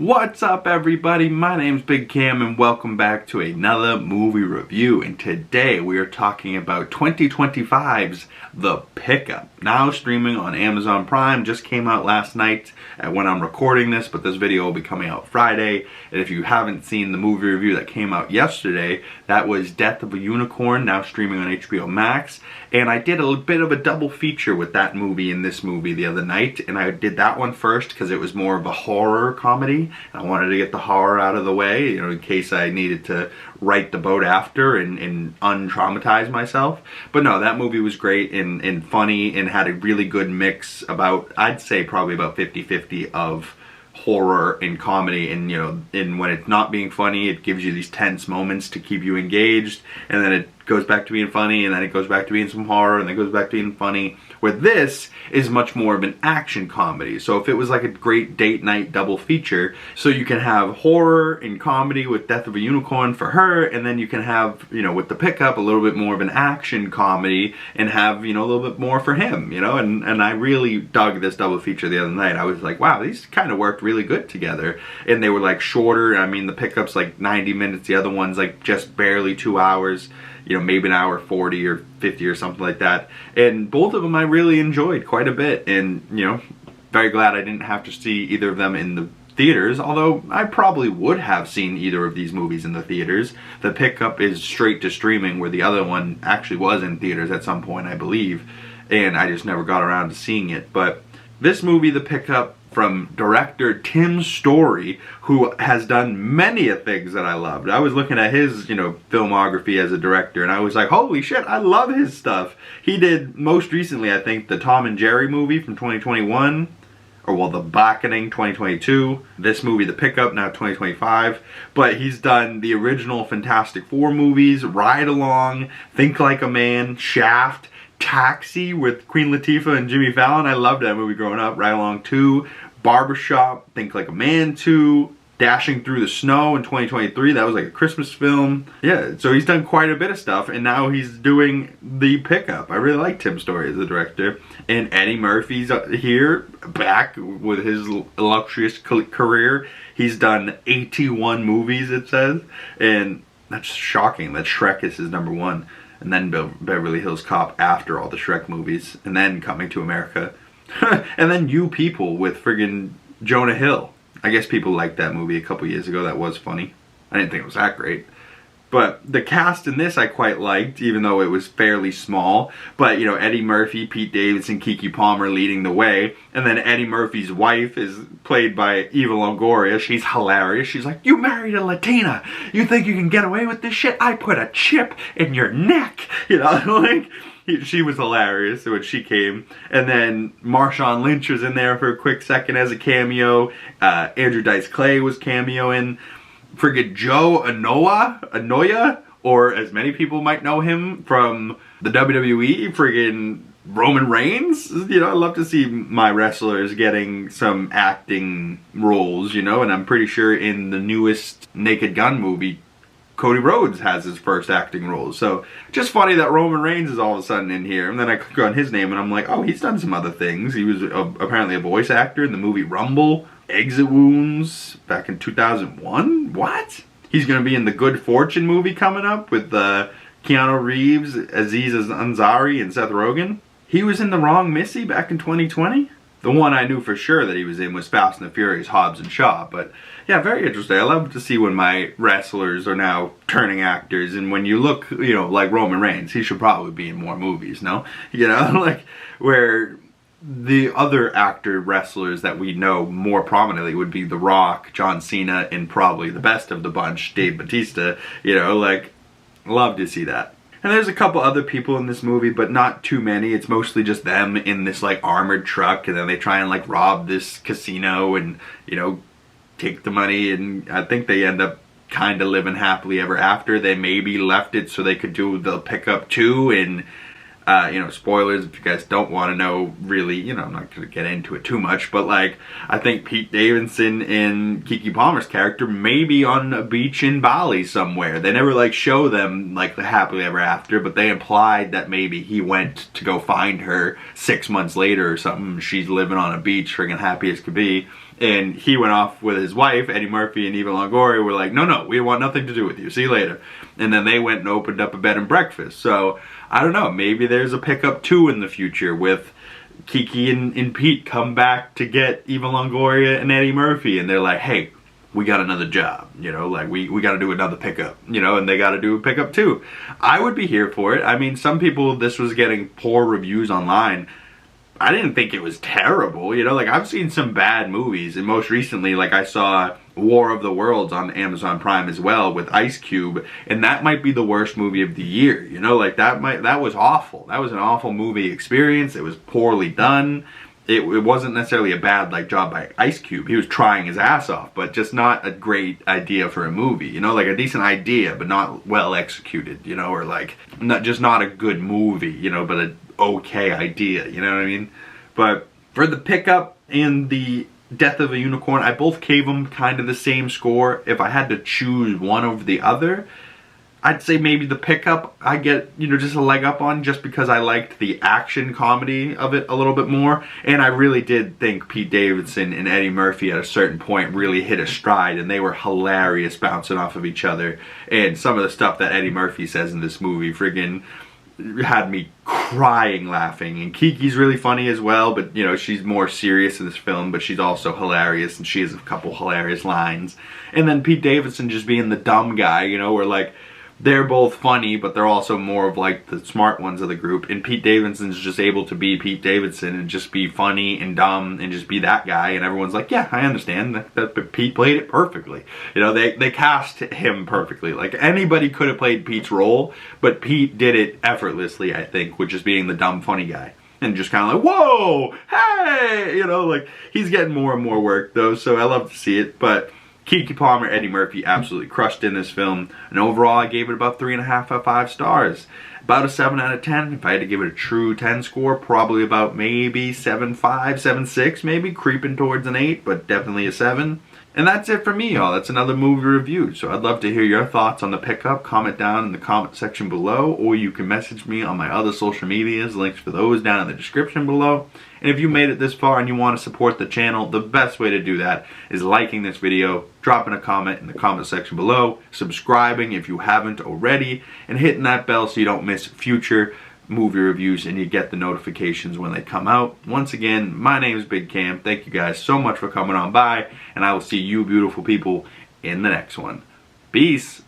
What's up, everybody? My name's Big Cam and welcome back to another movie review. And today we are talking about 2025's The Pickup. Now streaming on Amazon Prime. Just came out last night when I'm recording this, but this video will be coming out Friday. And if you haven't seen the movie review that came out yesterday, that was Death of a Unicorn, now streaming on HBO Max. And I did a bit of a double feature with that movie and this movie the other night. And I did that one first because it was more of a horror comedy. I wanted to get the horror out of the way, in case I needed to right the boat after and un-traumatize myself. But no, that movie was great and funny and had a really good mix about, I'd say probably about 50-50 of horror and comedy. And and when it's not being funny, it gives you these tense moments to keep you engaged, and then it goes back to being funny, and then it goes back to being some horror, and then it goes back to being funny. Where this is much more of an action comedy. So if it was like a great date night double feature, so you can have horror and comedy with Death of a Unicorn for her, and then you can have, with The Pickup, a little bit more of an action comedy, and have, a little bit more for him, and I really dug this double feature the other night. I was like, wow, these kind of worked really good together. And they were like shorter. I mean, The Pickup's like 90 minutes, the other one's like just barely 2 hours. Maybe an hour 40 or 50 or something like that. And both of them I really enjoyed quite a bit. And, very glad I didn't have to see either of them in the theaters. Although I probably would have seen either of these movies in the theaters. The Pickup is straight to streaming, where the other one actually was in theaters at some point, I believe. And I just never got around to seeing it. But this movie, The Pickup, from director Tim Story, who has done many of things that I loved. I was looking at his, filmography as a director, and I was like, holy shit, I love his stuff. He did, most recently, I think, the Tom and Jerry movie from 2021, or well, The Blackening 2022. This movie, The Pickup, now 2025. But he's done the original Fantastic Four movies, Ride Along, Think Like a Man, Shaft, Taxi with Queen Latifah and Jimmy Fallon. I loved that movie growing up. Ride Along 2, Barbershop, Think Like a Man 2, Dashing Through the Snow in 2023. That was like a Christmas film. Yeah, so he's done quite a bit of stuff, and now he's doing The Pickup. I really like Tim Story as a director. And Eddie Murphy's here, back with his illustrious career. He's done 81 movies, it says, and that's shocking that Shrek is his #1. And then Beverly Hills Cop after all the Shrek movies. And then Coming to America. And then You People with friggin' Jonah Hill. I guess people liked that movie a couple years ago. That was funny. I didn't think it was that great. But the cast in this I quite liked, even though it was fairly small. But, Eddie Murphy, Pete Davidson, Keke Palmer leading the way. And then Eddie Murphy's wife is played by Eva Longoria. She's hilarious. She's like, you married a Latina. You think you can get away with this shit? I put a chip in your neck. She was hilarious when she came. And then Marshawn Lynch was in there for a quick second as a cameo. Andrew Dice Clay was cameoing. Friggin' Joe Anoya, or as many people might know him from the WWE, friggin' Roman Reigns. I love to see my wrestlers getting some acting roles, and I'm pretty sure in the newest Naked Gun movie, Cody Rhodes has his first acting role. So just funny that Roman Reigns is all of a sudden in here. And then I click on his name and I'm like, oh, he's done some other things. He was apparently a voice actor in the movie Rumble, Exit Wounds back in 2001. What? He's going to be in the Good Fortune movie coming up with Keanu Reeves, Aziz Ansari, and Seth Rogen. He was in The Wrong Missy back in 2020. The one I knew for sure that he was in was Fast and the Furious, Hobbs and Shaw. But yeah, very interesting. I love to see when my wrestlers are now turning actors. And when you look, like Roman Reigns, he should probably be in more movies, no? Where the other actor wrestlers that we know more prominently would be The Rock, John Cena, and probably the best of the bunch, Dave Bautista. Love to see that. And there's a couple other people in this movie, but not too many. It's mostly just them in this armored truck, and then they try and rob this casino and, take the money, and I think they end up kind of living happily ever after. They maybe left it so they could do The Pickup 2, and spoilers if you guys don't want to know, really, I'm not going to get into it too much, but I think Pete Davidson and Keke Palmer's character may be on a beach in Bali somewhere. They never show them the happily ever after, but they implied that maybe he went to go find her 6 months later or something. She's living on a beach, friggin' happy as could be. And he went off with his wife, Eddie Murphy and Eva Longoria were like, no, we want nothing to do with you. See you later. And then they went and opened up a bed and breakfast. So, I don't know, maybe there's a Pickup 2 in the future with Kiki and Pete come back to get Eva Longoria and Eddie Murphy. And they're like, hey, we got another job, you know, like we got to do another Pickup, you know, and they got to do a Pickup 2. I would be here for it. I mean, some people, this was getting poor reviews online. I didn't think it was terrible, you know, like I've seen some bad movies, and most recently, like I saw War of the Worlds on Amazon Prime as well with Ice Cube, and that might be the worst movie of the year, you know, like that was awful. That was an awful movie experience. It was poorly done. It wasn't necessarily a bad like job by Ice Cube. He was trying his ass off, but just not a great idea for a movie, you know, like a decent idea, but not well executed, you know, or like not a good movie, you know, but a okay idea, you know what I mean? But for the Pickup and the Death of a Unicorn, I both gave them kind of the same score. If I had to choose one over the other, I'd say maybe the Pickup I get, you know, just a leg up on, just because I liked the action comedy of it a little bit more. And I really did think Pete Davidson and Eddie Murphy at a certain point really hit a stride, and they were hilarious bouncing off of each other. And some of the stuff that Eddie Murphy says in this movie friggin' had me crying laughing. And Kiki's really funny as well, but you know, she's more serious in this film, but she's also hilarious, and she has a couple hilarious lines. And then Pete Davidson just being the dumb guy, you know, where like they're both funny, but they're also more of like the smart ones of the group. And Pete Davidson's just able to be Pete Davidson and just be funny and dumb and just be that guy. And everyone's like, yeah, I understand that Pete played it perfectly. You know, they cast him perfectly. Like anybody could have played Pete's role, but Pete did it effortlessly, I think, with just being the dumb funny guy. And just kind of like, whoa, hey, you know, like he's getting more and more work though, so I love to see it. But Keke Palmer, Eddie Murphy absolutely crushed in this film. And overall, I gave it about 3.5 out of 5 stars. About a 7 out of 10. If I had to give it a true 10 score, probably about maybe 7.5, 7.6 maybe. Creeping towards an 8, but definitely a 7. And that's it for me, y'all. That's another movie review. So I'd love to hear your thoughts on the Pickup. Comment down in the comment section below, or you can message me on my other social medias. Links for those down in the description below. And if you made it this far and you want to support the channel, the best way to do that is liking this video, dropping a comment in the comment section below, subscribing if you haven't already, and hitting that bell so you don't miss future movie reviews and you get the notifications when they come out. Once again, my name is Big Cam. Thank you guys so much for coming on by, and I will see you beautiful people in the next one. Peace.